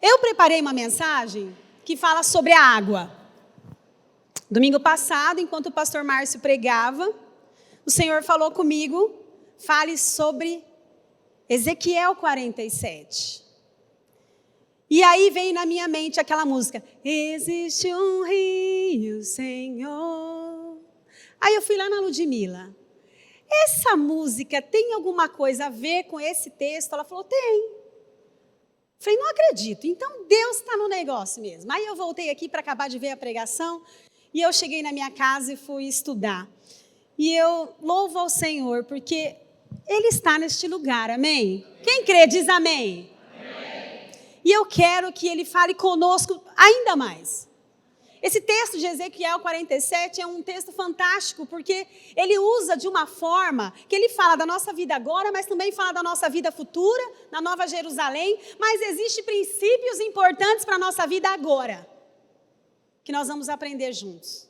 Eu preparei uma mensagem que fala sobre a água. Domingo passado, enquanto o pastor Márcio pregava, o Senhor falou comigo, fale sobre Ezequiel 47. E aí veio na minha mente aquela música, existe um rio, Senhor. Aí eu fui lá na Ludmila. Essa música tem alguma coisa a ver com esse texto? Ela falou, tem. Falei, não acredito. Então Deus está no negócio mesmo. Aí eu voltei aqui para acabar de ver a pregação. E eu cheguei na minha casa e fui estudar. E eu louvo ao Senhor, porque Ele está neste lugar, amém? Quem crê, diz amém. Amém. E eu quero que Ele fale conosco ainda mais. Esse texto de Ezequiel 47 é um texto fantástico, porque ele usa de uma forma que ele fala da nossa vida agora, mas também fala da nossa vida futura, na Nova Jerusalém, mas existem princípios importantes para a nossa vida agora, que nós vamos aprender juntos.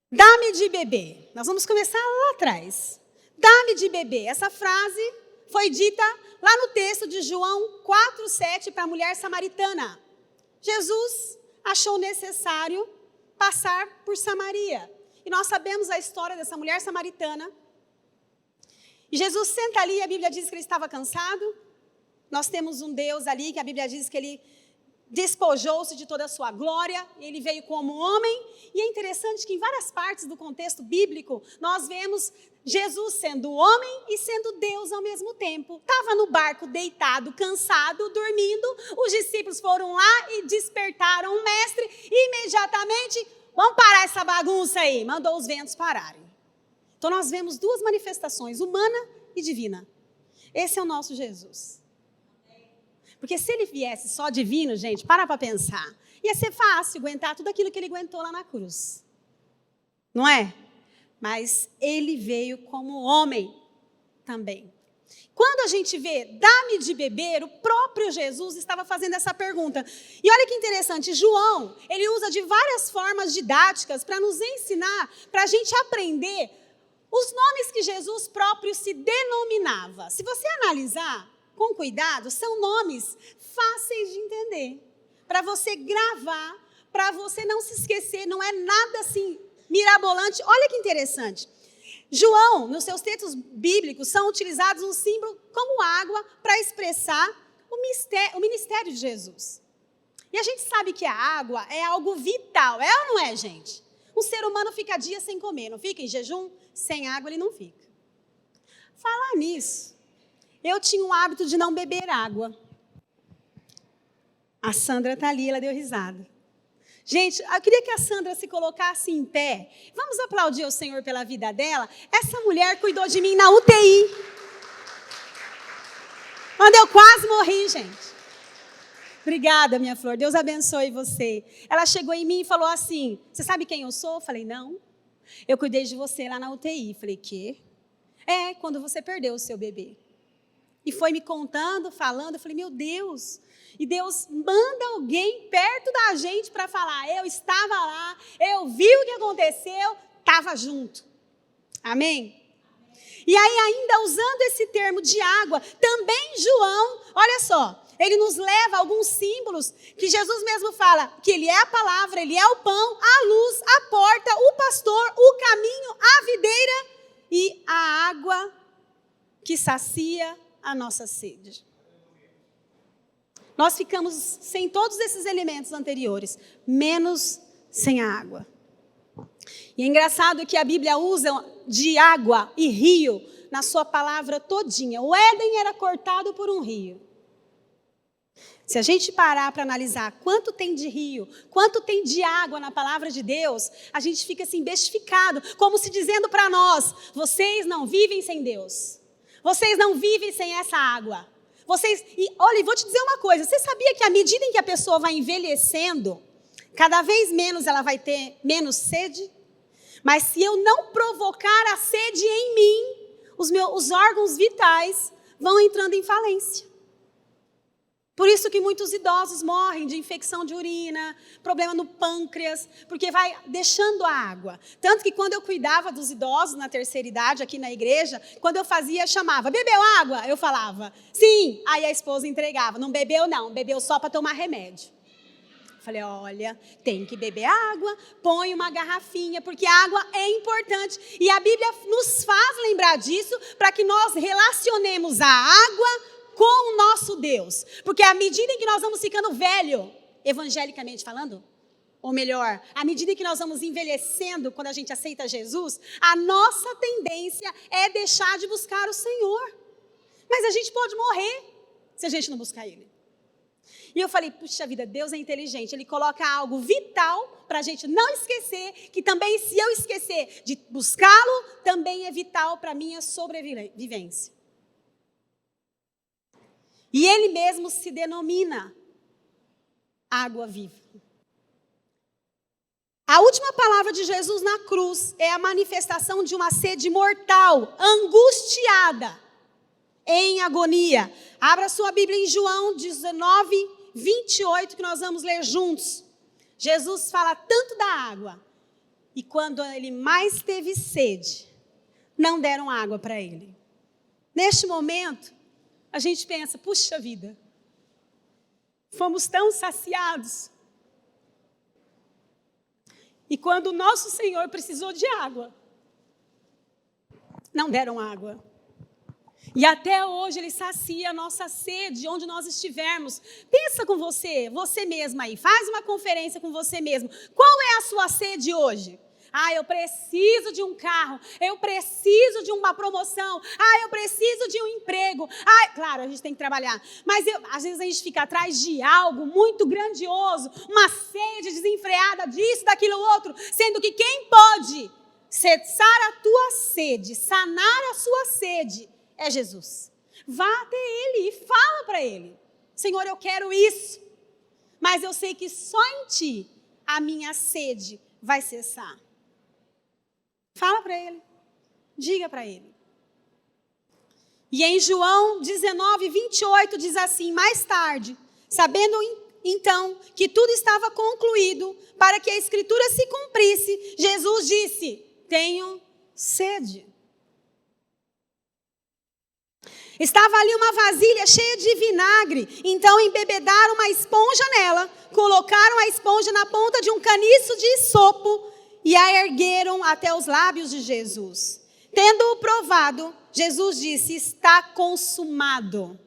Dá-me de beber. Nós vamos começar lá atrás. Dá-me de beber. Essa frase foi dita lá no texto de João 4,7 para a mulher samaritana. Jesus achou necessário passar por Samaria. E nós sabemos a história dessa mulher samaritana. E Jesus senta ali, a Bíblia diz que ele estava cansado. Nós temos um Deus ali, que a Bíblia diz que ele despojou-se de toda a sua glória, ele veio como homem, e é interessante que em várias partes do contexto bíblico, nós vemos Jesus sendo homem e sendo Deus ao mesmo tempo. Estava no barco deitado, cansado, dormindo, os discípulos foram lá e despertaram o mestre, e imediatamente, vamos parar essa bagunça aí, mandou os ventos pararem. Então nós vemos duas manifestações, humana e divina. Esse é o nosso Jesus. Porque se ele viesse só divino, gente, para pensar, ia ser fácil aguentar tudo aquilo que ele aguentou lá na cruz. Não é? Mas ele veio como homem também. Quando a gente vê, dá-me de beber, o próprio Jesus estava fazendo essa pergunta. E olha que interessante, João, ele usa de várias formas didáticas para nos ensinar, para a gente aprender os nomes que Jesus próprio se denominava. Se você analisar com cuidado, são nomes fáceis de entender, para você gravar, para você não se esquecer, não é nada assim mirabolante. Olha que interessante, João, nos seus textos bíblicos, são utilizados um símbolo como água para expressar o ministério de Jesus. E a gente sabe que a água é algo vital, é ou não é, gente? Um ser humano fica dias sem comer, não fica em jejum? Sem água ele não fica. Falar nisso, eu tinha um hábito de não beber água. A Sandra está ali, ela deu risada. Gente, eu queria que a Sandra se colocasse em pé. Vamos aplaudir o Senhor pela vida dela. Essa mulher cuidou de mim na UTI. Quando eu quase morri, gente. Obrigada, minha flor. Deus abençoe você. Ela chegou em mim e falou assim, você sabe quem eu sou? Eu falei, não. Eu cuidei de você lá na UTI. Falei, quê? É, quando você perdeu o seu bebê. E foi me contando, falando, eu falei, meu Deus. E Deus manda alguém perto da gente para falar, eu estava lá, eu vi o que aconteceu, estava junto. Amém? E aí ainda usando esse termo de água, também João, olha só, ele nos leva a alguns símbolos que Jesus mesmo fala, que ele é a palavra, ele é o pão, a luz, a porta, o pastor, o caminho, a videira e a água que sacia a nossa sede. Nós ficamos sem todos esses elementos anteriores, menos sem a água. E é engraçado que a Bíblia usa de água e rio na sua palavra todinha. O Éden era cortado por um rio. Se a gente parar para analisar quanto tem de rio, quanto tem de água na palavra de Deus, a gente fica assim bestificado, como se dizendo para nós, vocês não vivem sem Deus. Vocês não vivem sem essa água. Olha, vou te dizer uma coisa, você sabia que à medida em que a pessoa vai envelhecendo, cada vez menos ela vai ter menos sede? Mas se eu não provocar a sede em mim, os órgãos vitais vão entrando em falência. Por isso que muitos idosos morrem de infecção de urina, problema no pâncreas, porque vai deixando a água. Tanto que quando eu cuidava dos idosos na terceira idade, aqui na igreja, quando eu fazia, chamava, bebeu água? Eu falava, sim. Aí a esposa entregava, não bebeu não, bebeu só para tomar remédio. Falei, olha, tem que beber água, põe uma garrafinha, porque a água é importante. E a Bíblia nos faz lembrar disso, para que nós relacionemos a água com o nosso Deus. Porque à medida em que nós vamos ficando velho, evangelicamente falando, ou melhor, à medida que nós vamos envelhecendo, quando a gente aceita Jesus, a nossa tendência é deixar de buscar o Senhor. Mas a gente pode morrer se a gente não buscar Ele. E eu falei, puxa vida, Deus é inteligente. Ele coloca algo vital para a gente não esquecer, que também, se eu esquecer de buscá-lo, também é vital para a minha sobrevivência. E Ele mesmo se denomina água viva. A última palavra de Jesus na cruz é a manifestação de uma sede mortal, angustiada, em agonia. Abra sua Bíblia em João 19, 28, que nós vamos ler juntos. Jesus fala tanto da água, e quando ele mais teve sede, não deram água para ele. Neste momento, a gente pensa, puxa vida, fomos tão saciados. E quando o nosso Senhor precisou de água, não deram água. E até hoje Ele sacia a nossa sede, onde nós estivermos. Pensa com você mesma aí, faz uma conferência com você mesmo. Qual é a sua sede hoje? Eu preciso de um carro, eu preciso de uma promoção, eu preciso de um emprego. Claro, a gente tem que trabalhar, mas às vezes a gente fica atrás de algo muito grandioso, uma sede desenfreada disso, daquilo, outro, sendo que quem pode cessar a tua sede, sanar a sua sede, é Jesus. Vá até Ele e fala para Ele, Senhor, eu quero isso, mas eu sei que só em Ti a minha sede vai cessar. Fala para Ele, diga para Ele. E em João 19, 28 diz assim, mais tarde, sabendo então que tudo estava concluído, para que a Escritura se cumprisse, Jesus disse, tenho sede. Estava ali uma vasilha cheia de vinagre, então embebedaram uma esponja nela, colocaram a esponja na ponta de um caniço de isopo, e a ergueram até os lábios de Jesus. Tendo-o provado, Jesus disse, está consumado.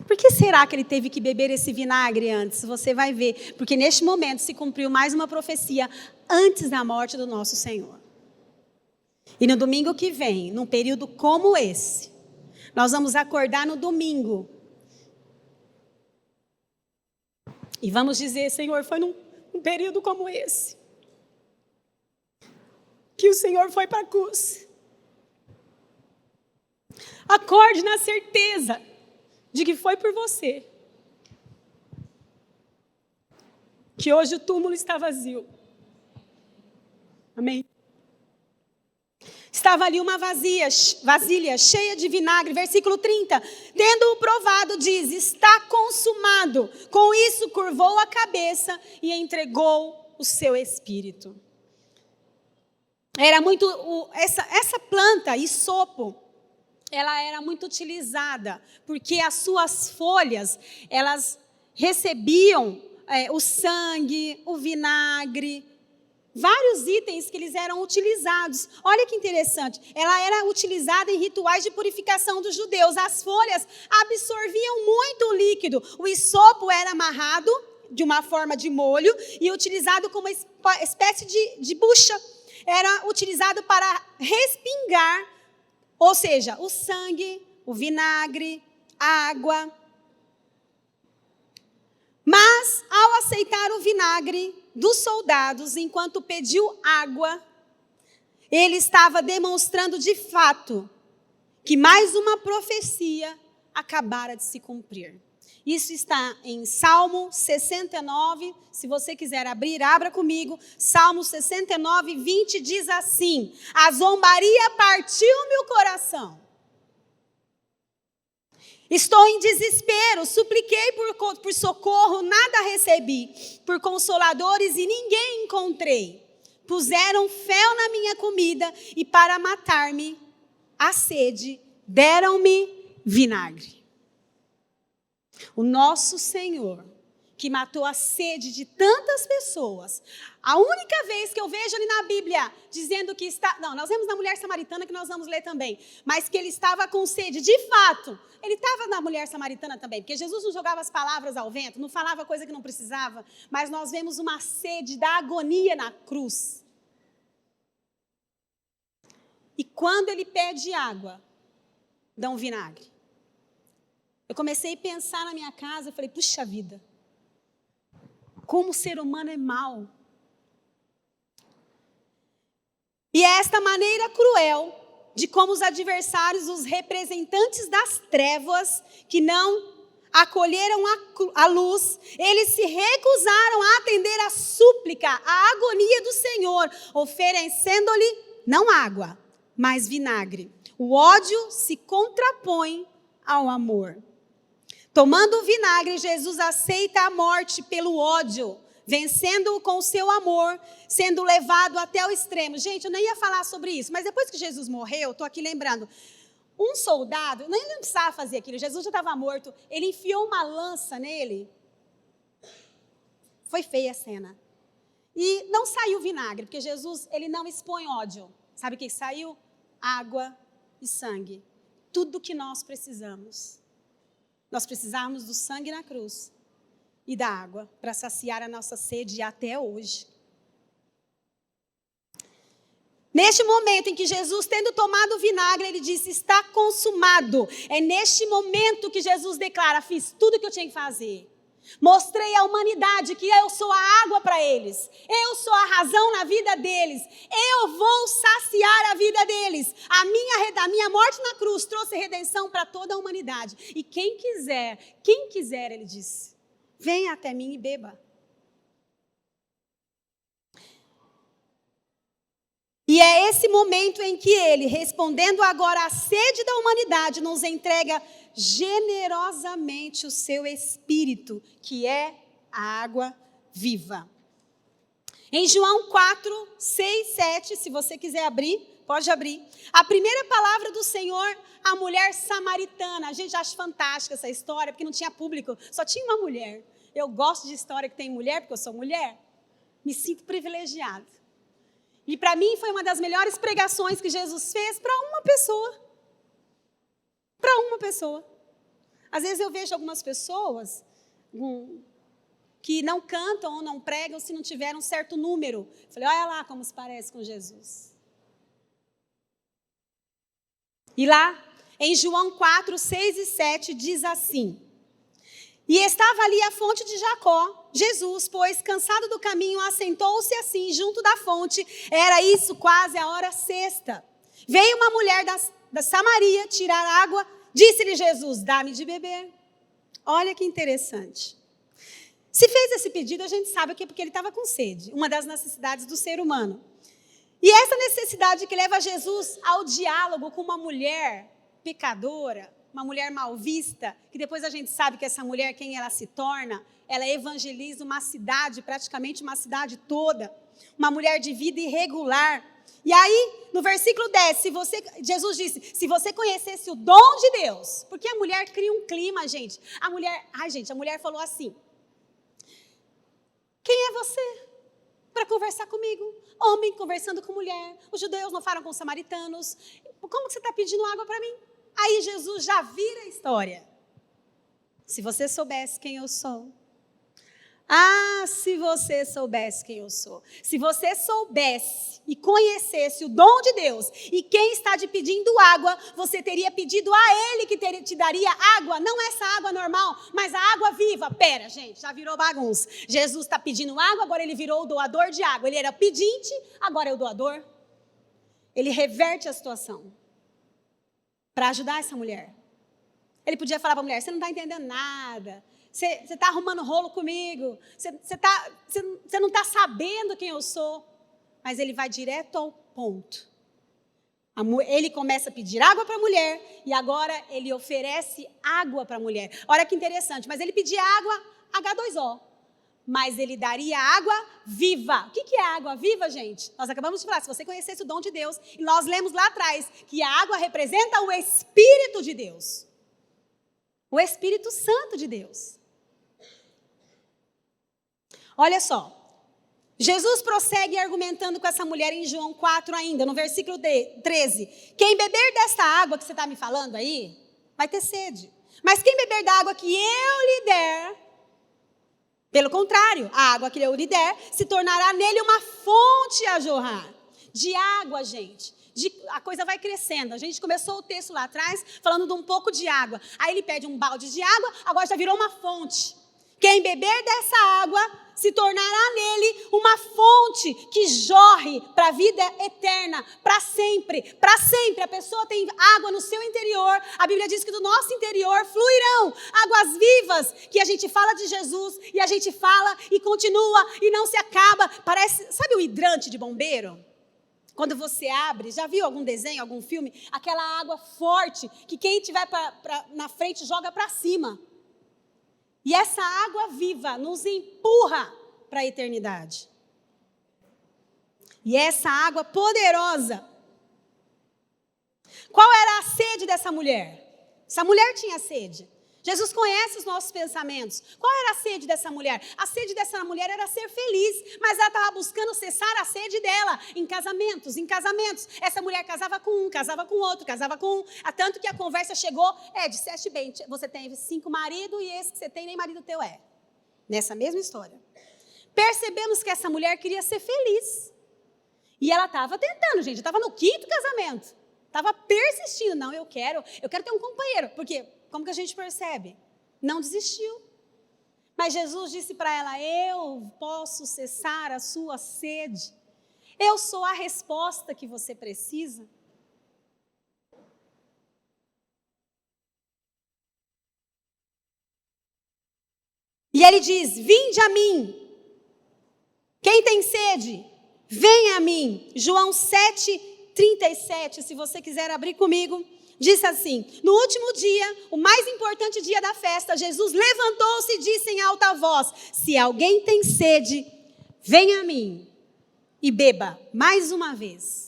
Por que será que ele teve que beber esse vinagre antes? Você vai ver, porque neste momento se cumpriu mais uma profecia antes da morte do nosso Senhor. E no domingo que vem, num período como esse, nós vamos acordar no domingo. E vamos dizer, Senhor, foi num período como esse que o Senhor foi para a cruz. Acorde na certeza de que foi por você que hoje o túmulo está vazio. Amém? Estava ali uma vasilha cheia de vinagre, versículo 30. Tendo-o provado, diz, está consumado. Com isso, curvou a cabeça e entregou o seu espírito. Era muito, essa planta, isopo, ela era muito utilizada, porque as suas folhas, elas recebiam o sangue, o vinagre, vários itens que eles eram utilizados. Olha que interessante, ela era utilizada em rituais de purificação dos judeus. As folhas absorviam muito líquido. O isopo era amarrado de uma forma de molho e utilizado como uma espécie de bucha. Era utilizado para respingar, ou seja, o sangue, o vinagre, a água. Mas, ao aceitar o vinagre dos soldados, enquanto pediu água, ele estava demonstrando de fato que mais uma profecia acabara de se cumprir. Isso está em Salmo 69, se você quiser abrir, abra comigo. Salmo 69, 20 diz assim, a zombaria partiu-me o coração. Estou em desespero, supliquei por socorro, nada recebi. Por consoladores e ninguém encontrei. Puseram fel na minha comida e para matar-me a sede, deram-me vinagre. O nosso Senhor, que matou a sede de tantas pessoas. A única vez que eu vejo ali na Bíblia dizendo que está... Não, nós vemos na mulher samaritana, que nós vamos ler também. Mas que ele estava com sede, de fato. Ele estava na mulher samaritana também, porque Jesus não jogava as palavras ao vento, não falava coisa que não precisava. Mas nós vemos uma sede da agonia na cruz. E quando ele pede água, dão vinagre. Eu comecei a pensar na minha casa, eu falei, puxa vida. Como o ser humano é mau. E é esta maneira cruel de como os adversários, os representantes das trevas, que não acolheram a luz, eles se recusaram a atender a súplica, a agonia do Senhor, oferecendo-lhe não água, mas vinagre. O ódio se contrapõe ao amor. Tomando o vinagre, Jesus aceita a morte pelo ódio, vencendo-o com o seu amor, sendo levado até o extremo. Gente, eu nem ia falar sobre isso, mas depois que Jesus morreu, estou aqui lembrando, um soldado, nem precisava fazer aquilo, Jesus já estava morto, ele enfiou uma lança nele. Foi feia a cena. E não saiu vinagre, porque Jesus, ele não expõe ódio. Sabe o que saiu? Água e sangue. Tudo que nós precisamos. Nós precisamos do sangue na cruz e da água para saciar a nossa sede até hoje. Neste momento em que Jesus, tendo tomado o vinagre, ele disse, está consumado. É neste momento que Jesus declara, fiz tudo o que eu tinha que fazer. Mostrei à humanidade que eu sou a água para eles. Eu sou a razão na vida deles. Eu vou saciar a vida deles. A minha morte na cruz trouxe redenção para toda a humanidade. E quem quiser, ele disse, venha até mim e beba. E é esse momento em que ele, respondendo agora à sede da humanidade, nos entrega generosamente o seu Espírito, que é a água viva. Em João 4, 6, 7, se você quiser abrir, pode abrir. A primeira palavra do Senhor, a mulher samaritana. A gente acha fantástica essa história, porque não tinha público, só tinha uma mulher. Eu gosto de história que tem mulher, porque eu sou mulher. Me sinto privilegiada. E para mim foi uma das melhores pregações que Jesus fez para uma pessoa. Para uma pessoa. Às vezes eu vejo algumas pessoas que não cantam ou não pregam se não tiver um certo número. Falei, olha lá como se parece com Jesus. E lá, em João 4, 6 e 7, diz assim. E estava ali a fonte de Jacó. Jesus, pois, cansado do caminho, assentou-se assim, junto da fonte. Era isso quase a hora sexta. Veio uma mulher da Samaria tirar água. Disse-lhe Jesus, dá-me de beber. Olha que interessante. Se fez esse pedido, a gente sabe que é porque ele estava com sede. Uma das necessidades do ser humano. E essa necessidade que leva Jesus ao diálogo com uma mulher pecadora, uma mulher mal vista, que depois a gente sabe que essa mulher, quem ela se torna, ela evangeliza uma cidade, praticamente uma cidade toda, uma mulher de vida irregular. E aí, no versículo 10, Jesus disse, se você conhecesse o dom de Deus, porque a mulher cria um clima, gente. A mulher falou assim, quem é você para conversar comigo? Homem conversando com mulher, os judeus não falam com os samaritanos, como que você está pedindo água para mim? Aí Jesus já vira a história. Se você soubesse quem eu sou. Ah, se você soubesse quem eu sou. Se você soubesse e conhecesse o dom de Deus e quem está te pedindo água, você teria pedido a Ele que te daria água, não essa água normal, mas a água viva. Pera, gente, já virou bagunça. Jesus está pedindo água, agora ele virou o doador de água. Ele era pedinte, agora é o doador. Ele reverte a situação para ajudar essa mulher. Ele podia falar para a mulher, você não está entendendo nada. Você está arrumando rolo comigo. Você não está sabendo quem eu sou. Mas ele vai direto ao ponto. Ele começa a pedir água para a mulher e agora ele oferece água para a mulher. Olha que interessante, mas ele pedia água H2O, mas ele daria água viva. O que é água viva, gente? Nós acabamos de falar, se você conhecesse o dom de Deus, e nós lemos lá atrás que a água representa o Espírito de Deus. O Espírito Santo de Deus. Olha só. Jesus prossegue argumentando com essa mulher em João 4 ainda, no versículo 13. Quem beber desta água que você está me falando aí, vai ter sede. Mas quem beber da água que eu lhe der, pelo contrário, a água que eu lhe der, se tornará nele uma fonte a jorrar. De água, gente. A coisa vai crescendo. A gente começou o texto lá atrás, falando de um pouco de água. Aí ele pede um balde de água, agora já virou uma fonte. Quem beber dessa água se tornará nele uma fonte que jorre para a vida eterna, para sempre. Para sempre. A pessoa tem água no seu interior. A Bíblia diz que do nosso interior fluirão águas vivas, que a gente fala de Jesus, e a gente fala e continua e não se acaba. Parece, sabe o hidrante de bombeiro? Quando você abre, já viu algum desenho, algum filme? Aquela água forte que quem estiver na frente joga para cima. E essa água viva nos empurra para a eternidade. E essa água poderosa. Qual era a sede dessa mulher? Essa mulher tinha sede. Jesus conhece os nossos pensamentos. Qual era a sede dessa mulher? A sede dessa mulher era ser feliz, mas ela estava buscando cessar a sede dela em casamentos, em casamentos. Essa mulher casava com um, casava com outro, casava com um. Tanto que a conversa chegou, disseste bem, você tem 5 maridos e esse que você tem nem marido teu é. Nessa mesma história. Percebemos que essa mulher queria ser feliz. E ela estava tentando, gente, estava no 5º casamento. Estava persistindo, não, eu quero ter um companheiro, porque... Como que a gente percebe? Não desistiu. Mas Jesus disse para ela, eu posso cessar a sua sede. Eu sou a resposta que você precisa. E ele diz, vinde a mim. Quem tem sede, venha a mim. João 7:37, se você quiser abrir comigo. Diz assim, no último dia, o mais importante dia da festa, Jesus levantou-se e disse em alta voz, se alguém tem sede, venha a mim e beba mais uma vez.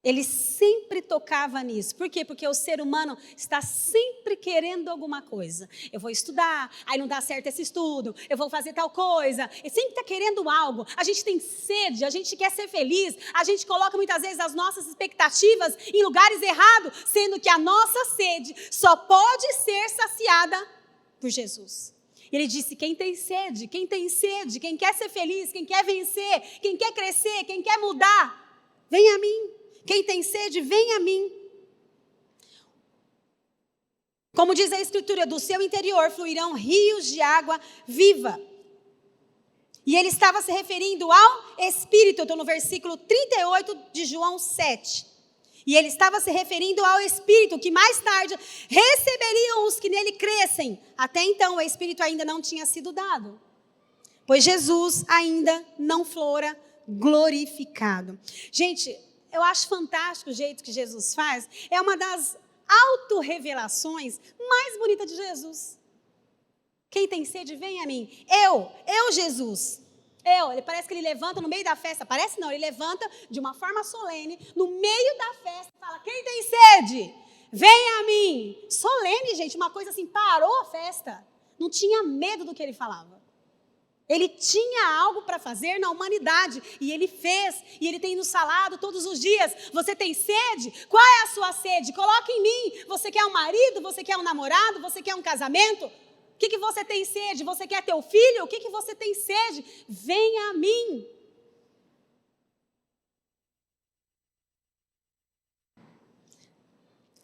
Ele sempre tocava nisso. Por quê? Porque o ser humano está sempre querendo alguma coisa. Eu vou estudar, aí não dá certo esse estudo, eu vou fazer tal coisa. Ele sempre está querendo algo. A gente tem sede, a gente quer ser feliz. A gente coloca muitas vezes as nossas expectativas em lugares errados, sendo que a nossa sede só pode ser saciada por Jesus. Ele disse, quem tem sede, quem quer ser feliz, quem quer vencer, quem quer crescer, quem quer mudar, vem a mim. Quem tem sede, vem a mim. Como diz a Escritura, do seu interior fluirão rios de água viva. E ele estava se referindo ao Espírito. Eu estou no versículo 38 de João 7. E ele estava se referindo ao Espírito, que mais tarde receberiam os que nele crescem. Até então o Espírito ainda não tinha sido dado. Pois Jesus ainda não fora glorificado. Gente, eu acho fantástico o jeito que Jesus faz. É uma das autorrevelações mais bonitas de Jesus. Quem tem sede, vem a mim. Eu Jesus. Ele parece que ele levanta no meio da festa. Parece não, ele levanta de uma forma solene, no meio da festa, e fala, quem tem sede, vem a mim. Solene, gente, uma coisa assim, parou a festa. Não tinha medo do que ele falava. Ele tinha algo para fazer na humanidade, e ele fez, e ele tem nos falado todos os dias, você tem sede? Qual é a sua sede? Coloque em mim, você quer um marido, você quer um namorado, você quer um casamento? O que você tem sede? Você quer teu filho? O que você tem sede? Venha a mim.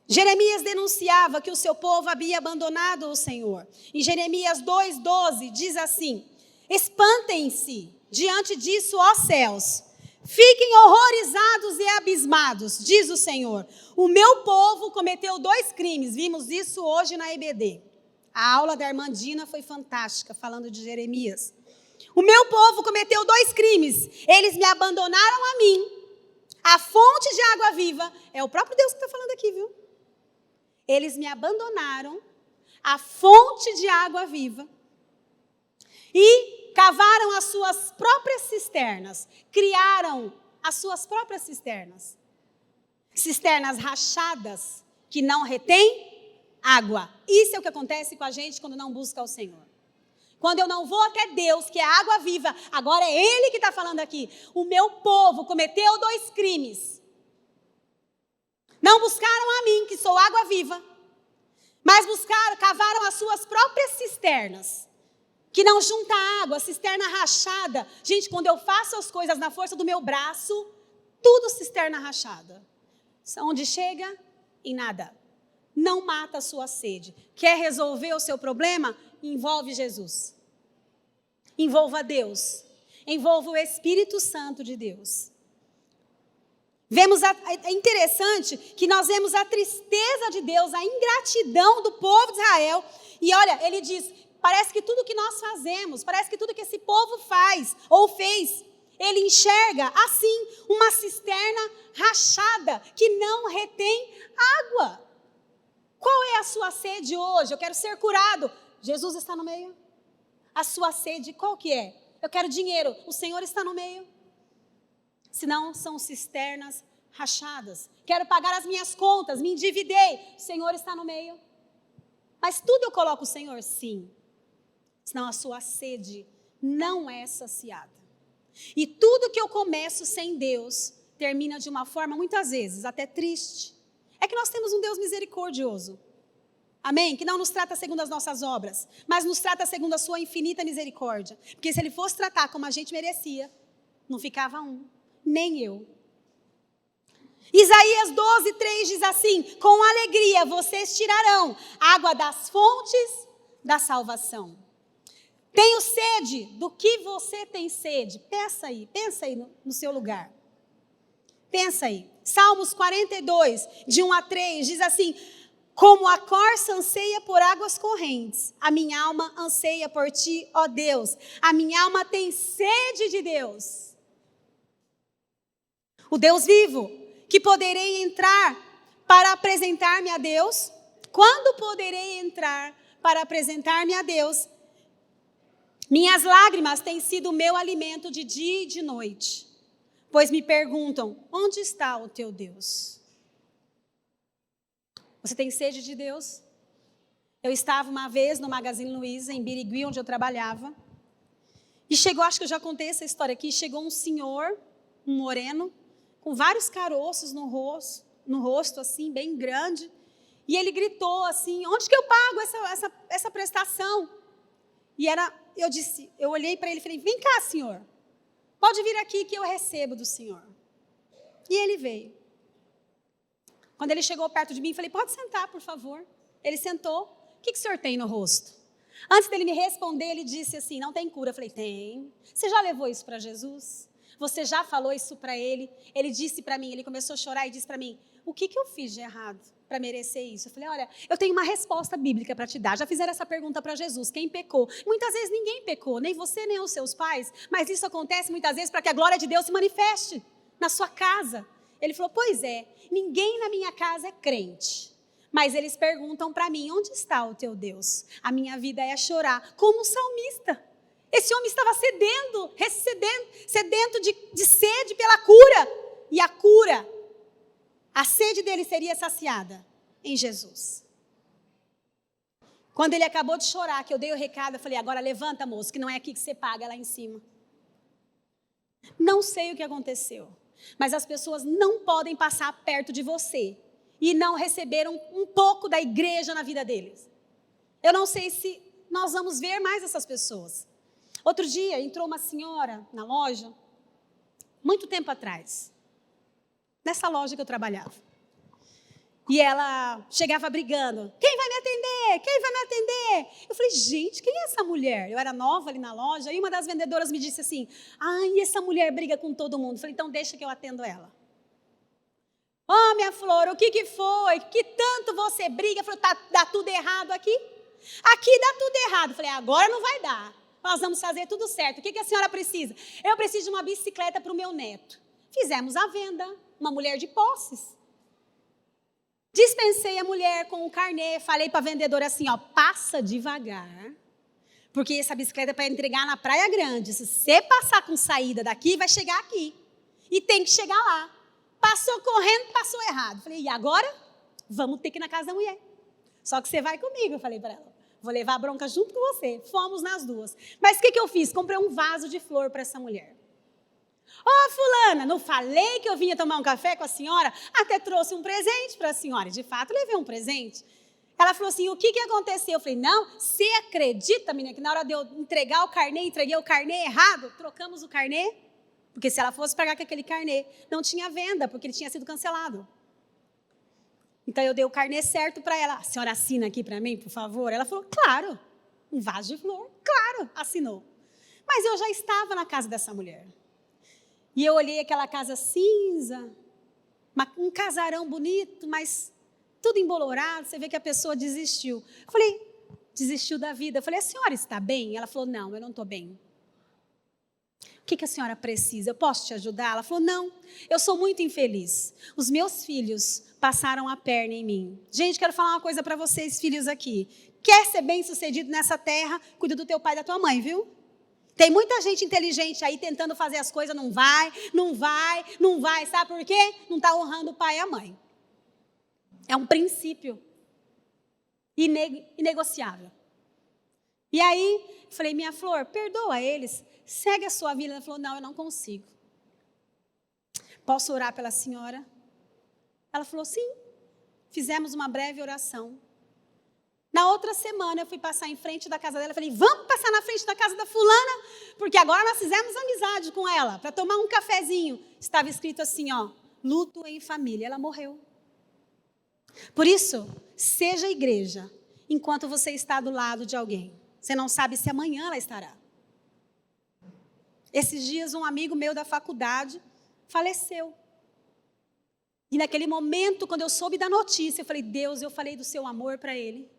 Jeremias denunciava que o seu povo havia abandonado o Senhor. Em Jeremias 2:12 diz assim, espantem-se diante disso, ó céus, fiquem horrorizados e abismados, diz o Senhor. O meu povo cometeu 2 crimes, vimos isso hoje na EBD. A aula da irmã Dina foi fantástica, falando de Jeremias. O meu povo cometeu 2 crimes, eles me abandonaram a mim, A fonte de água viva é o próprio Deus que está falando aqui, viu? Eles me abandonaram, a fonte de água viva, e cavaram as suas próprias cisternas, criaram as suas próprias cisternas. Cisternas rachadas que não retêm água. Isso é o que acontece com a gente quando não busca o Senhor. Quando eu não vou até Deus, que é a água viva, agora é Ele que está falando aqui. O meu povo cometeu 2 crimes. Não buscaram a mim, que sou água viva, mas cavaram as suas próprias cisternas, que não junta água, cisterna rachada. Gente, quando eu faço as coisas na força do meu braço, tudo cisterna rachada. Onde chega? Em nada. Não mata a sua sede. Quer resolver o seu problema? Envolve Jesus. Envolva Deus. Envolva o Espírito Santo de Deus. É interessante que nós vemos a tristeza de Deus, a ingratidão do povo de Israel. E olha, ele diz, parece que tudo que nós fazemos, parece que tudo que esse povo faz ou fez, ele enxerga assim uma cisterna rachada que não retém água. Qual é a sua sede hoje? Eu quero ser curado. Jesus está no meio. A sua sede qual que é? Eu quero dinheiro. O Senhor está no meio. Senão são cisternas rachadas. Quero pagar as minhas contas, me endividei. O Senhor está no meio. Mas tudo eu coloco o Senhor? Sim. Senão a sua sede não é saciada. E tudo que eu começo sem Deus termina de uma forma, muitas vezes, até triste. É que nós temos um Deus misericordioso. Amém? Que não nos trata segundo as nossas obras, mas nos trata segundo a sua infinita misericórdia. Porque se Ele fosse tratar como a gente merecia, não ficava um, nem eu. Isaías 12:3 diz assim: com alegria vocês tirarão água das fontes da salvação. Tenho sede. Do que você tem sede? Pensa aí no seu lugar. Pensa aí. Salmos 42, de 1 a 3, diz assim: como a corça anseia por águas correntes, a minha alma anseia por ti, ó Deus. A minha alma tem sede de Deus. O Deus vivo, que poderei entrar para apresentar-me a Deus? Quando poderei entrar para apresentar-me a Deus? Minhas lágrimas têm sido o meu alimento de dia e de noite, pois me perguntam, onde está o teu Deus? Você tem sede de Deus? Eu estava uma vez no Magazine Luiza, em Birigui, onde eu trabalhava, e chegou, acho que eu já contei essa história aqui, chegou um senhor, um moreno, com vários caroços no rosto assim, bem grande, e ele gritou assim, onde que eu pago essa prestação? E eu olhei para ele e falei, vem cá, senhor, pode vir aqui que eu recebo do senhor. E ele veio. Quando ele chegou perto de mim, falei, pode sentar, por favor. Ele sentou. O que o senhor tem no rosto? Antes dele me responder, ele disse assim, não tem cura. Eu falei, tem. Você já levou isso para Jesus? Você já falou isso para ele? Ele disse para mim, ele começou a chorar e disse para mim, o que eu fiz de errado para merecer isso? Eu falei, olha, eu tenho uma resposta bíblica para te dar. Já fizeram essa pergunta para Jesus, quem pecou? Muitas vezes ninguém pecou, nem você, nem os seus pais, mas isso acontece muitas vezes para que a glória de Deus se manifeste na sua casa. Ele falou, pois é, ninguém na minha casa é crente, mas eles perguntam para mim, onde está o teu Deus? A minha vida é chorar, como um salmista. Esse homem estava sedento de sede pela cura, e a cura, a sede dele seria saciada em Jesus. Quando ele acabou de chorar, que eu dei o recado, eu falei, agora levanta, moço, que não é aqui que você paga, é lá em cima. Não sei o que aconteceu. Mas as pessoas não podem passar perto de você e não receberam um pouco da igreja na vida deles. Eu não sei se nós vamos ver mais essas pessoas. Outro dia entrou uma senhora na loja, muito tempo atrás, nessa loja que eu trabalhava. E ela chegava brigando, quem vai me atender? Quem vai me atender? Eu falei, gente, quem é essa mulher? Eu era nova ali na loja, e uma das vendedoras me disse assim, ai, essa mulher briga com todo mundo. Eu falei, então deixa que eu atendo ela. Oh, minha flor, o que foi? Que tanto você briga? Eu falei, dá tudo errado aqui? Aqui dá tudo errado. Eu falei, agora não vai dar, nós vamos fazer tudo certo. O que a senhora precisa? Eu preciso de uma bicicleta para o meu neto. Fizemos a venda, uma mulher de posses. Dispensei a mulher com o carnê, falei para a vendedora assim, ó, passa devagar, porque essa bicicleta é para entregar na Praia Grande. Se você passar com saída daqui, vai chegar aqui. E tem que chegar lá. Passou correndo, passou errado. Falei, e agora? Vamos ter que ir na casa da mulher. Só que você vai comigo, eu falei para ela. Vou levar a bronca junto com você. Fomos nas duas. Mas o que eu fiz? Comprei um vaso de flor para essa mulher. Ô, fulana, não falei que eu vinha tomar um café com a senhora? Até trouxe um presente para a senhora. De fato, levei um presente. Ela falou assim, o que aconteceu? Eu falei, não, você acredita, menina, que na hora de eu entregar o carnê, entreguei o carnê errado? Trocamos o carnê? Porque se ela fosse pagar com aquele carnê, não tinha venda, porque ele tinha sido cancelado. Então, eu dei o carnê certo para ela. A senhora assina aqui para mim, por favor? Ela falou, claro, um vaso de flor, claro, assinou. Mas eu já estava na casa dessa mulher. E eu olhei aquela casa cinza, um casarão bonito, mas tudo embolorado, você vê que a pessoa desistiu. Eu falei, desistiu da vida. Eu falei, a senhora está bem? Ela falou, não, eu não estou bem. O que a senhora precisa? Eu posso te ajudar? Ela falou, não, eu sou muito infeliz. Os meus filhos passaram a perna em mim. Gente, quero falar uma coisa para vocês, filhos aqui. Quer ser bem-sucedido nessa terra? Cuida do teu pai e da tua mãe, viu? Tem muita gente inteligente aí tentando fazer as coisas, não vai. Sabe por quê? Não está honrando o pai e a mãe. É um princípio inegociável. E aí, eu falei, minha flor, perdoa eles, segue a sua vida. Ela falou, não, eu não consigo. Posso orar pela senhora? Ela falou, sim. Fizemos uma breve oração. Na outra semana, eu fui passar em frente da casa dela. Falei, vamos passar na frente da casa da fulana? Porque agora nós fizemos amizade com ela, para tomar um cafezinho. Estava escrito assim, ó, luto em família. Ela morreu. Por isso, seja igreja enquanto você está do lado de alguém. Você não sabe se amanhã ela estará. Esses dias, um amigo meu da faculdade faleceu. E naquele momento, quando eu soube da notícia, eu falei, Deus, eu falei do seu amor para ele.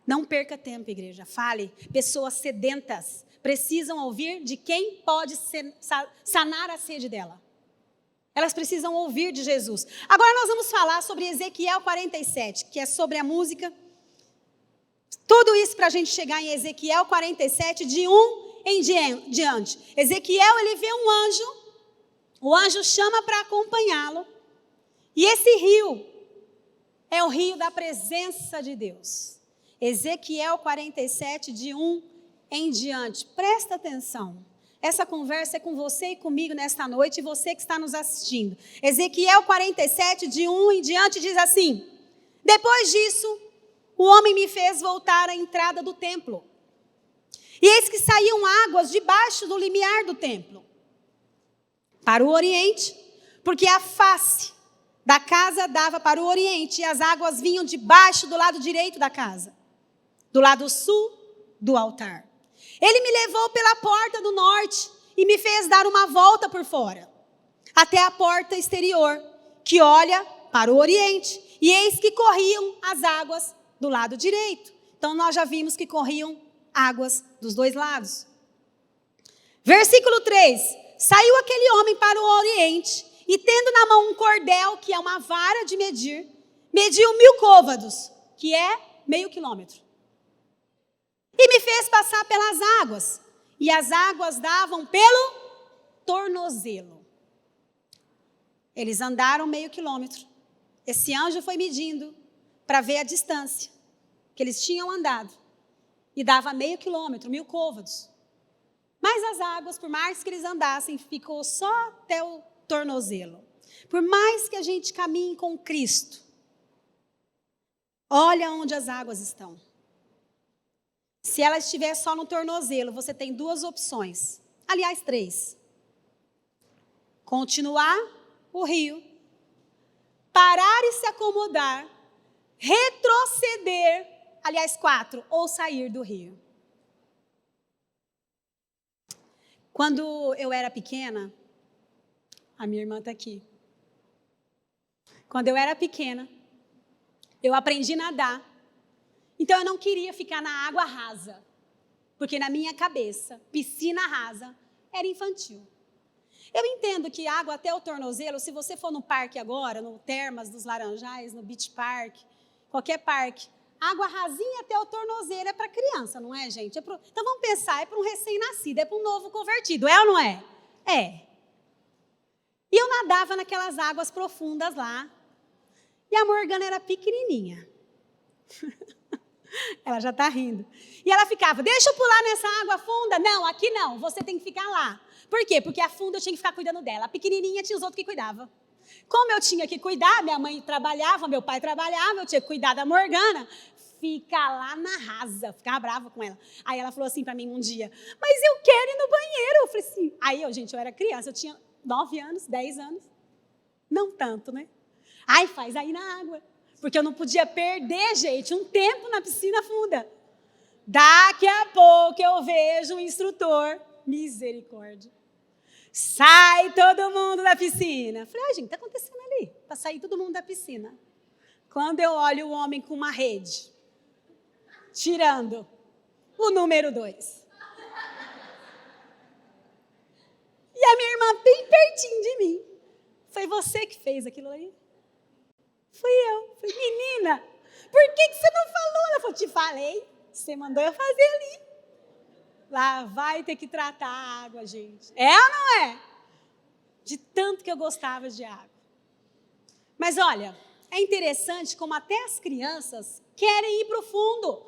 Não perca tempo, igreja. Fale. Pessoas sedentas precisam ouvir de quem pode sanar a sede dela. Elas precisam ouvir de Jesus. Agora nós vamos falar sobre Ezequiel 47, que é sobre a música. Tudo isso para a gente chegar em Ezequiel 47, de 1 em diante. Ezequiel, ele vê um anjo, o anjo chama para acompanhá-lo. E esse rio é o rio da presença de Deus. Ezequiel 47, de 1 em diante. Presta atenção. Essa conversa é com você e comigo nesta noite, e você que está nos assistindo. Ezequiel 47, de 1 em diante, diz assim: depois disso, o homem me fez voltar à entrada do templo. E eis que saíam águas debaixo do limiar do templo, para o oriente, porque a face da casa dava para o oriente, e as águas vinham debaixo do lado direito da casa, do lado sul do altar. Ele me levou pela porta do norte e me fez dar uma volta por fora, até a porta exterior, que olha para o oriente. E eis que corriam as águas do lado direito. Então, nós já vimos que corriam águas dos dois lados. Versículo 3. Saiu aquele homem para o oriente, e tendo na mão um cordel, que é uma vara de medir, mediu 1000 côvados, que é meio quilômetro. E me fez passar pelas águas, e as águas davam pelo tornozelo. Eles andaram meio quilômetro. Esse anjo foi medindo para ver a distância que eles tinham andado. E dava meio quilômetro, 1000 côvados. Mas as águas, por mais que eles andassem, ficou só até o tornozelo. Por mais que a gente caminhe com Cristo, olha onde as águas estão. Se ela estiver só no tornozelo, você tem 2 opções. Aliás, 3. Continuar o rio, parar e se acomodar, retroceder, aliás, 4, ou sair do rio. Quando eu era pequena, a minha irmã está aqui. Quando eu era pequena, eu aprendi a nadar. Então, eu não queria ficar na água rasa, porque na minha cabeça, piscina rasa era infantil. Eu entendo que água até o tornozelo, se você for no parque agora, no Termas dos Laranjais, no Beach Park, qualquer parque, água rasinha até o tornozelo é para criança, não é, gente? Então vamos pensar, é para um recém-nascido, é para um novo convertido, é ou não é? É. E eu nadava naquelas águas profundas lá, e a Morgana era pequenininha. Ela já está rindo. E ela ficava, deixa eu pular nessa água funda. Não, aqui não, você tem que ficar lá. Por quê? Porque a funda eu tinha que ficar cuidando dela. A pequenininha tinha os outros que cuidavam. Como eu tinha que cuidar, minha mãe trabalhava, meu pai trabalhava, eu tinha que cuidar da Morgana. Fica lá na rasa, ficava brava com ela. Aí ela falou assim para mim um dia, mas eu quero ir no banheiro. Eu falei assim, aí gente, eu era criança, eu tinha 9 anos, 10 anos. Não tanto, né? Ai, faz aí na água. Porque eu não podia perder, gente, um tempo na piscina funda. Daqui a pouco eu vejo o instrutor, misericórdia. Sai todo mundo da piscina. Falei, gente, o que está acontecendo ali? Para sair todo mundo da piscina. Quando eu olho o homem com uma rede, tirando o número 2. E a minha irmã bem pertinho de mim. Foi você que fez aquilo ali? Fui eu. Falei, menina, por que você não falou? Ela falou, te falei, você mandou eu fazer ali. Lá vai ter que tratar a água, gente. É ou não é? De tanto que eu gostava de água. Mas olha, é interessante como até as crianças querem ir para o fundo.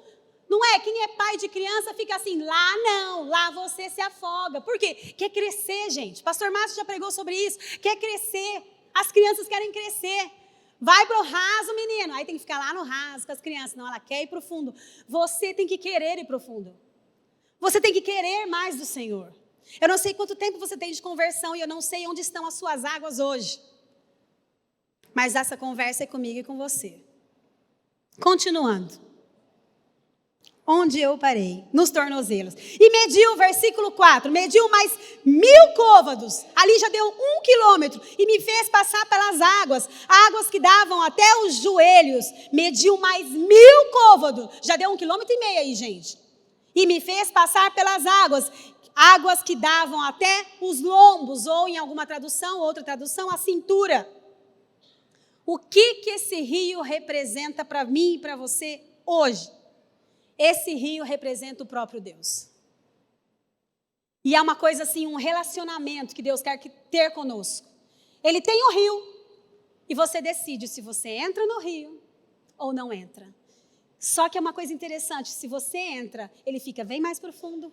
Não é? Quem é pai de criança fica assim, lá não, lá você se afoga. Por quê? Quer crescer, gente. Pastor Márcio já pregou sobre isso. Quer crescer. As crianças querem crescer. Vai para o raso, menino. Aí tem que ficar lá no raso com as crianças. Não, ela quer ir para o fundo. Você tem que querer ir para o fundo. Você tem que querer mais do Senhor. Eu não sei quanto tempo você tem de conversão e eu não sei onde estão as suas águas hoje. Mas essa conversa é comigo e com você. Continuando. Onde eu parei? Nos tornozelos. E mediu, versículo 4, mediu mais 1000 côvados. Ali já deu 1 quilômetro. E me fez passar pelas águas que davam até os joelhos. Mediu mais 1000 côvados. Já deu 1,5 quilômetro aí, gente. E me fez passar pelas águas que davam até os lombos, ou em alguma tradução, outra tradução, a cintura. O que esse rio representa para mim e para você hoje? Esse rio representa o próprio Deus. E é uma coisa assim, um relacionamento que Deus quer ter conosco. Ele tem o rio, e você decide se você entra no rio ou não entra. Só que é uma coisa interessante, se você entra, ele fica, vem mais profundo,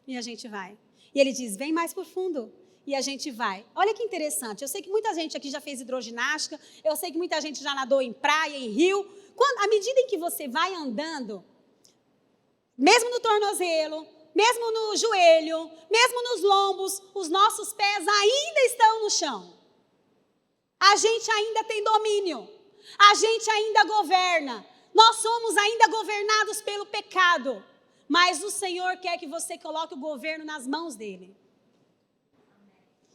e a gente vai. E ele diz, vem mais profundo, e a gente vai. Olha que interessante, eu sei que muita gente aqui já fez hidroginástica, eu sei que muita gente já nadou em praia, em rio. À medida em que você vai andando, mesmo no tornozelo, mesmo no joelho, mesmo nos lombos, os nossos pés ainda estão no chão. A gente ainda tem domínio, a gente ainda governa. Nós somos ainda governados pelo pecado, mas o Senhor quer que você coloque o governo nas mãos dele.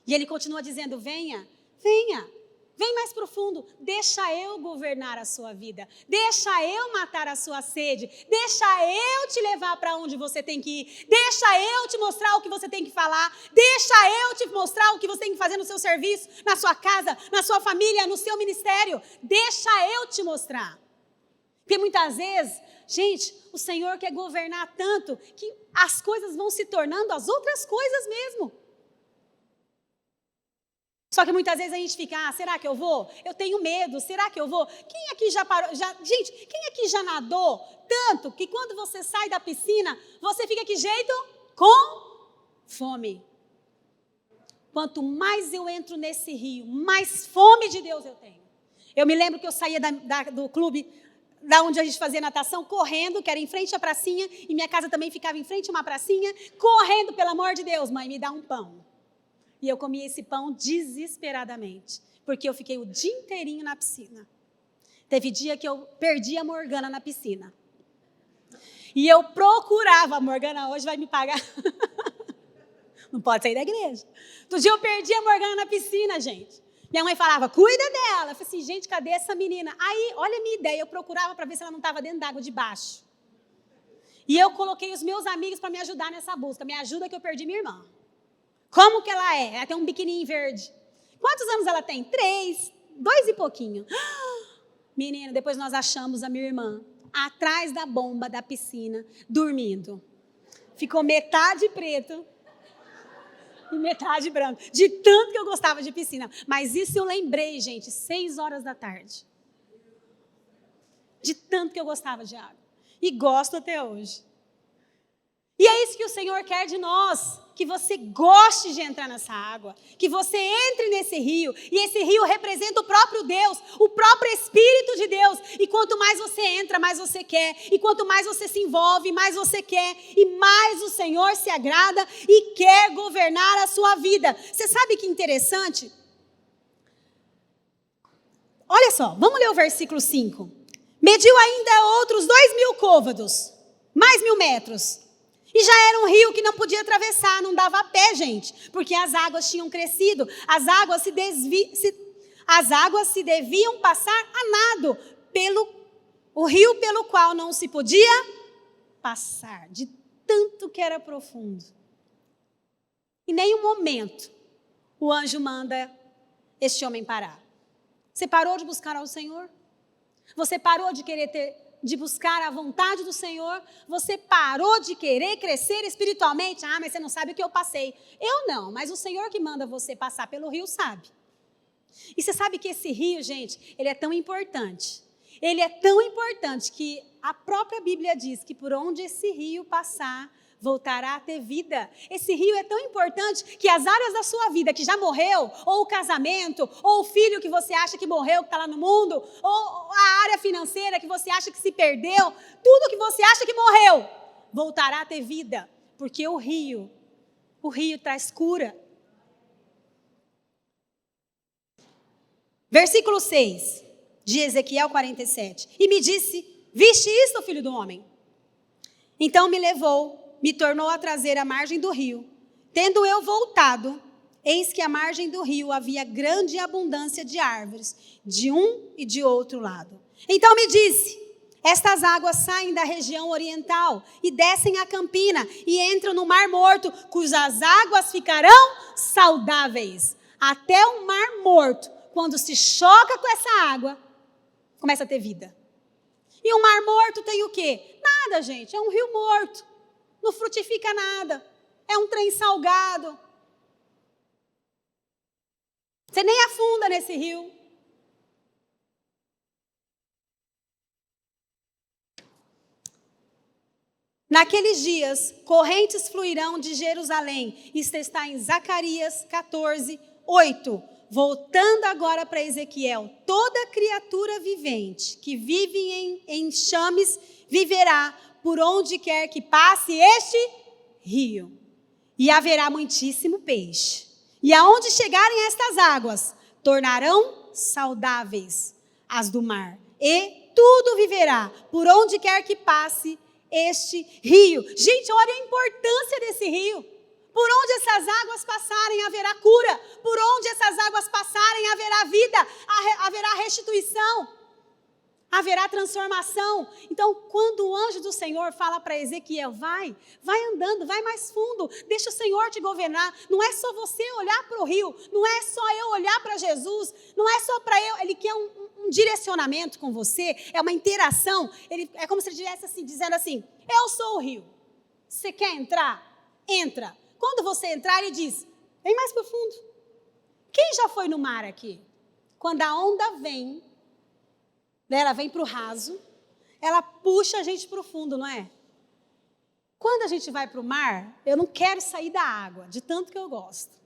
E ele continua dizendo, venha, venha, vem mais profundo, deixa eu governar a sua vida, deixa eu matar a sua sede, deixa eu te levar para onde você tem que ir, deixa eu te mostrar o que você tem que falar, deixa eu te mostrar o que você tem que fazer no seu serviço, na sua casa, na sua família, no seu ministério, deixa eu te mostrar. Porque muitas vezes, gente, o Senhor quer governar tanto que as coisas vão se tornando as outras coisas mesmo. Só que muitas vezes a gente fica, será que eu vou? Eu tenho medo, será que eu vou? Quem aqui já parou? Gente, quem aqui já nadou tanto que quando você sai da piscina, você fica que jeito? Com fome. Quanto mais eu entro nesse rio, mais fome de Deus eu tenho. Eu me lembro que eu saía do clube, da onde a gente fazia natação, correndo, que era em frente à pracinha, e minha casa também ficava em frente a uma pracinha, correndo, pelo amor de Deus, mãe, me dá um pão. E eu comia esse pão desesperadamente, porque eu fiquei o dia inteirinho na piscina. Teve dia que eu perdi a Morgana na piscina. E eu procurava, a Morgana hoje vai me pagar. Não pode sair da igreja. Outro dia eu perdi a Morgana na piscina, gente. Minha mãe falava, cuida dela. Eu falei assim, gente, cadê essa menina? Aí, olha a minha ideia, eu procurava para ver se ela não estava dentro d'água de baixo. E eu coloquei os meus amigos para me ajudar nessa busca. Me ajuda que eu perdi minha irmã. Como que ela é? Ela tem um biquininho verde. Quantos anos ela tem? 3, 2 e pouquinho. Menina, depois nós achamos a minha irmã atrás da bomba da piscina, dormindo. Ficou metade preto e metade branco. De tanto que eu gostava de piscina. Mas isso eu lembrei, gente, 6 horas da tarde. De tanto que eu gostava de água. E gosto até hoje. E é isso que o Senhor quer de nós, que você goste de entrar nessa água, que você entre nesse rio, e esse rio representa o próprio Deus, o próprio Espírito de Deus, e quanto mais você entra, mais você quer, e quanto mais você se envolve, mais você quer, e mais o Senhor se agrada e quer governar a sua vida. Você sabe que interessante? Olha só, vamos ler o versículo 5. Mediu ainda outros 2.000 côvados, mais 1.000 metros. E já era um rio que não podia atravessar, não dava a pé, gente, porque as águas tinham crescido, as águas se deviam passar a nado, o rio pelo qual não se podia passar, de tanto que era profundo. Em nenhum momento o anjo manda este homem parar. Você parou de buscar ao Senhor? Você parou de buscar a vontade do Senhor? Você parou de querer crescer espiritualmente? Ah, mas você não sabe o que eu passei. Eu não, mas o Senhor que manda você passar pelo rio sabe. E você sabe que esse rio, gente, ele é tão importante. Ele é tão importante que a própria Bíblia diz que por onde esse rio passar, voltará a ter vida. Esse rio é tão importante que as áreas da sua vida que já morreu, ou o casamento, ou o filho que você acha que morreu, que está lá no mundo, ou a área financeira que você acha que se perdeu, tudo que você acha que morreu, voltará a ter vida, porque o rio traz cura. Versículo 6 de Ezequiel 47. E me disse: viste isto, filho do homem? Então me tornou a trazer à margem do rio. Tendo eu voltado, eis que à margem do rio havia grande abundância de árvores, de um e de outro lado. Então me disse: estas águas saem da região oriental e descem a campina e entram no Mar Morto, cujas águas ficarão saudáveis. Até o Mar Morto, quando se choca com essa água, começa a ter vida. E o Mar Morto tem o quê? Nada, gente, é um rio morto. Não frutifica nada. É um trem salgado. Você nem afunda nesse rio. Naqueles dias, correntes fluirão de Jerusalém. Isso está em Zacarias 14, 8. Voltando agora para Ezequiel. Toda criatura vivente que vive em enxames viverá por onde quer que passe este rio. E haverá muitíssimo peixe. E aonde chegarem estas águas, tornarão saudáveis as do mar. E tudo viverá por onde quer que passe este rio. Gente, olha a importância desse rio. Por onde essas águas passarem, haverá cura. Por onde essas águas passarem, haverá vida, haverá restituição, haverá transformação. Então, quando o anjo do Senhor fala para Ezequiel, vai andando, vai mais fundo, deixa o Senhor te governar. Não é só você olhar para o rio, não é só eu olhar para Jesus, não é só para eu, ele quer um direcionamento com você, é uma interação. É como se ele estivesse assim, dizendo assim: eu sou o rio, você quer entrar? Entra. Quando você entrar, ele diz: vem mais para o fundo. Quem já foi no mar aqui? Quando a onda vem, ela vem para o raso, ela puxa a gente para o fundo, não é? Quando a gente vai para o mar, eu não quero sair da água, de tanto que eu gosto.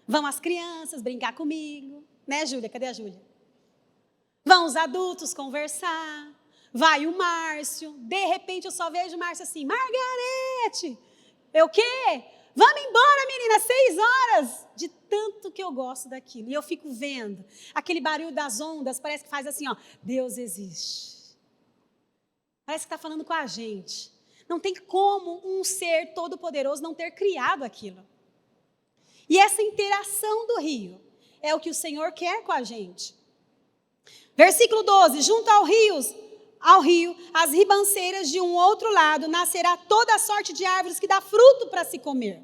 Vão as crianças brincar comigo, né, Júlia? Cadê a Júlia? Vão os adultos conversar, vai o Márcio, de repente eu só vejo o Márcio assim: Margarete, eu o quê? Vamos embora, menina, 6 horas. De tanto que eu gosto daquilo. E eu fico vendo aquele barulho das ondas, parece que faz assim, ó: Deus existe. Parece que está falando com a gente. Não tem como um ser todo-poderoso não ter criado aquilo. E essa interação do rio é o que o Senhor quer com a gente. Versículo 12: junto ao rio, as ribanceiras de um outro lado, nascerá toda a sorte de árvores que dá fruto para se comer.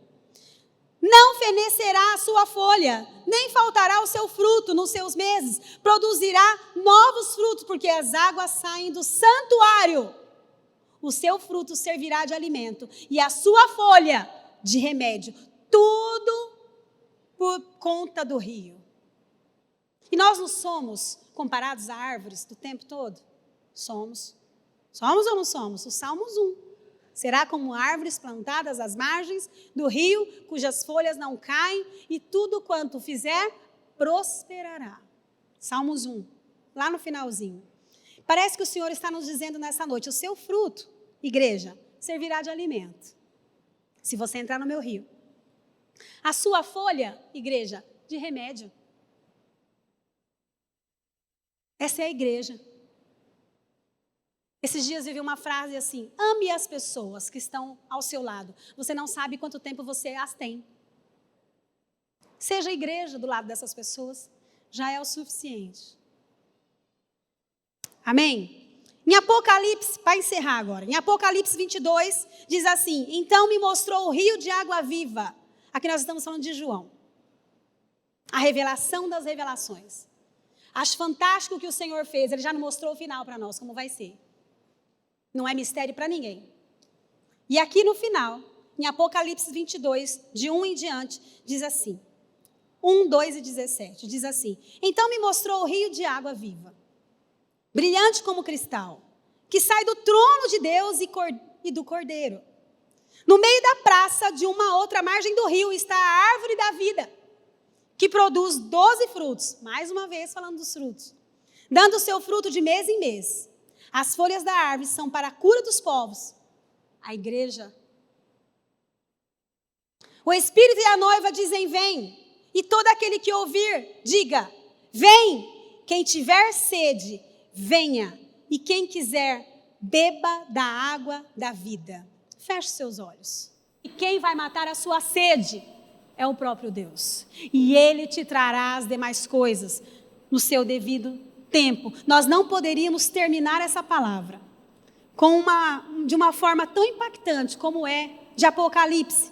Não fenecerá a sua folha, nem faltará o seu fruto nos seus meses. Produzirá novos frutos, porque as águas saem do santuário. O seu fruto servirá de alimento, e a sua folha de remédio. Tudo por conta do rio. E nós não somos comparados a árvores do tempo todo? Somos. Somos ou não somos? O Salmos 1. Será como árvores plantadas às margens do rio, cujas folhas não caem, e tudo quanto fizer, prosperará. Salmos 1, lá no finalzinho. Parece que o Senhor está nos dizendo nessa noite, o seu fruto, igreja, servirá de alimento. Se você entrar no meu rio. A sua folha, igreja, de remédio. Essa é a igreja. Esses dias eu vi uma frase assim: ame as pessoas que estão ao seu lado. Você não sabe quanto tempo você as tem. Seja a igreja do lado dessas pessoas, já é o suficiente. Amém? Em Apocalipse, para encerrar agora, em Apocalipse 22, diz assim: então me mostrou o rio de água viva. Aqui nós estamos falando de João. A revelação das revelações. Acho fantástico o que o Senhor fez. Ele já não mostrou o final para nós, como vai ser. Não é mistério para ninguém. E aqui no final, em Apocalipse 22, de 1 em diante, diz assim, 1, 2 e 17, diz assim: então me mostrou o rio de água viva, brilhante como cristal, que sai do trono de Deus e do Cordeiro. No meio da praça, de uma outra margem do rio, está a árvore da vida, que produz 12 frutos, mais uma vez falando dos frutos, dando o seu fruto de mês em mês. As folhas da árvore são para a cura dos povos. A igreja. O Espírito e a noiva dizem: vem. E todo aquele que ouvir, diga: vem. Quem tiver sede, venha. E quem quiser, beba da água da vida. Feche seus olhos. E quem vai matar a sua sede é o próprio Deus. E Ele te trará as demais coisas no seu devido tempo. Nós não poderíamos terminar essa palavra de uma forma tão impactante como é de Apocalipse.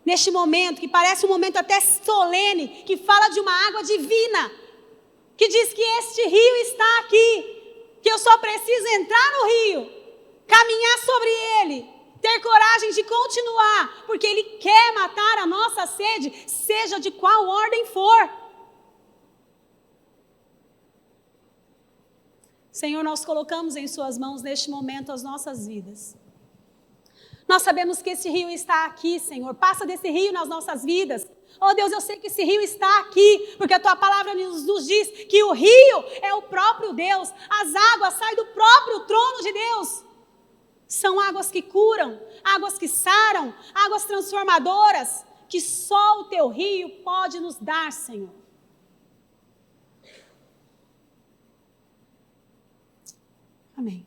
Neste momento, que parece um momento até solene, que fala de uma água divina, que diz que este rio está aqui, que eu só preciso entrar no rio, caminhar sobre ele, ter coragem de continuar, porque Ele quer matar a nossa sede, seja de qual ordem for. Senhor, nós colocamos em Suas mãos neste momento as nossas vidas. Nós sabemos que esse rio está aqui, Senhor. Passa desse rio nas nossas vidas. Oh Deus, eu sei que esse rio está aqui, porque a Tua palavra nos diz que o rio é o próprio Deus. As águas saem do próprio trono de Deus. São águas que curam, águas que saram, águas transformadoras, que só o Teu rio pode nos dar, Senhor. Amém.